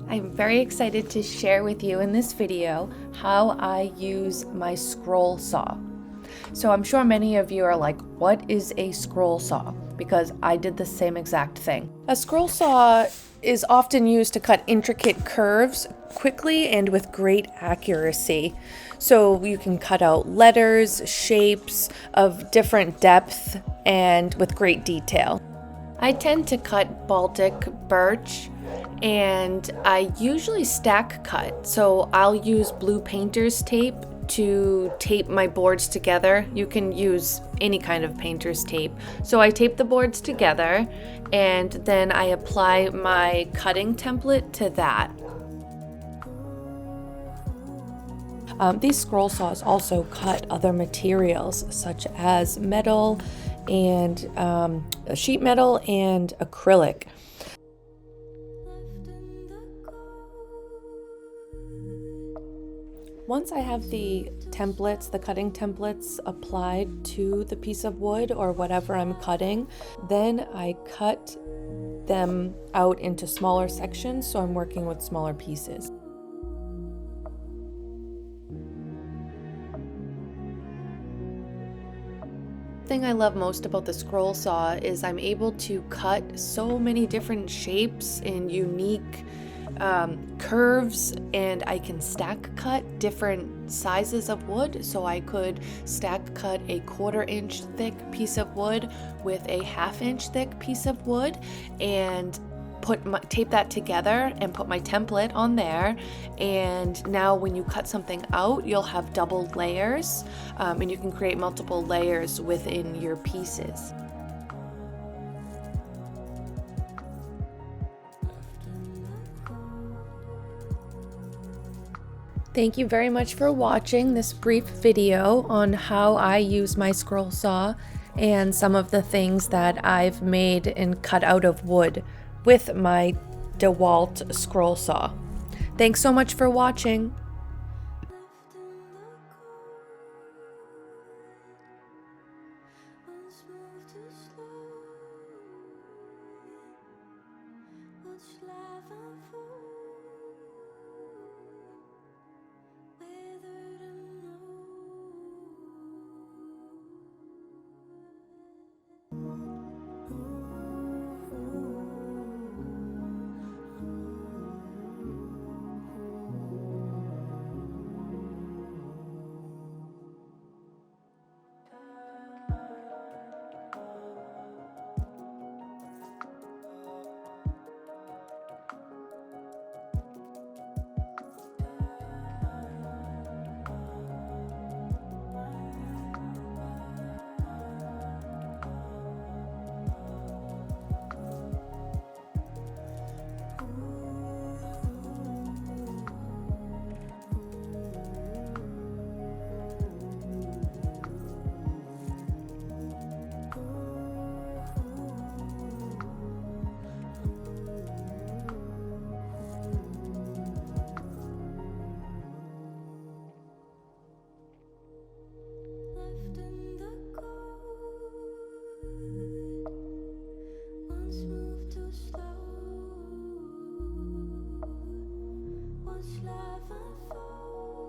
I'm very excited to share with you in this video how I use my scroll saw. So I'm sure many of you are like, what is a scroll saw? Because I did the same exact thing. A scroll saw is often used to cut intricate curves quickly and with great accuracy. So you can cut out letters, shapes of different depth, and with great detail. I tend to cut Baltic birch, and I usually stack cut. So I'll use blue painter's tape to tape my boards together. You can use any kind of painter's tape. So I tape the boards together and then I apply my cutting template to that. These scroll saws also cut other materials such as metal and sheet metal and acrylic. Once I have the templates, the cutting templates applied to the piece of wood or whatever I'm cutting, then I cut them out into smaller sections so I'm working with smaller pieces. The thing I love most about the scroll saw is I'm able to cut so many different shapes and unique curves, and I can stack cut different sizes of wood. So I could stack cut a 1/4 inch thick piece of wood with a 1/2 inch thick piece of wood and tape that together and put my template on there. And now when you cut something out, you'll have double layers, and you can create multiple layers within your pieces. Thank you very much for watching this brief video on how I use my scroll saw and some of the things that I've made and cut out of wood with my DeWalt scroll saw. Thanks so much for watching. Watch life unfold.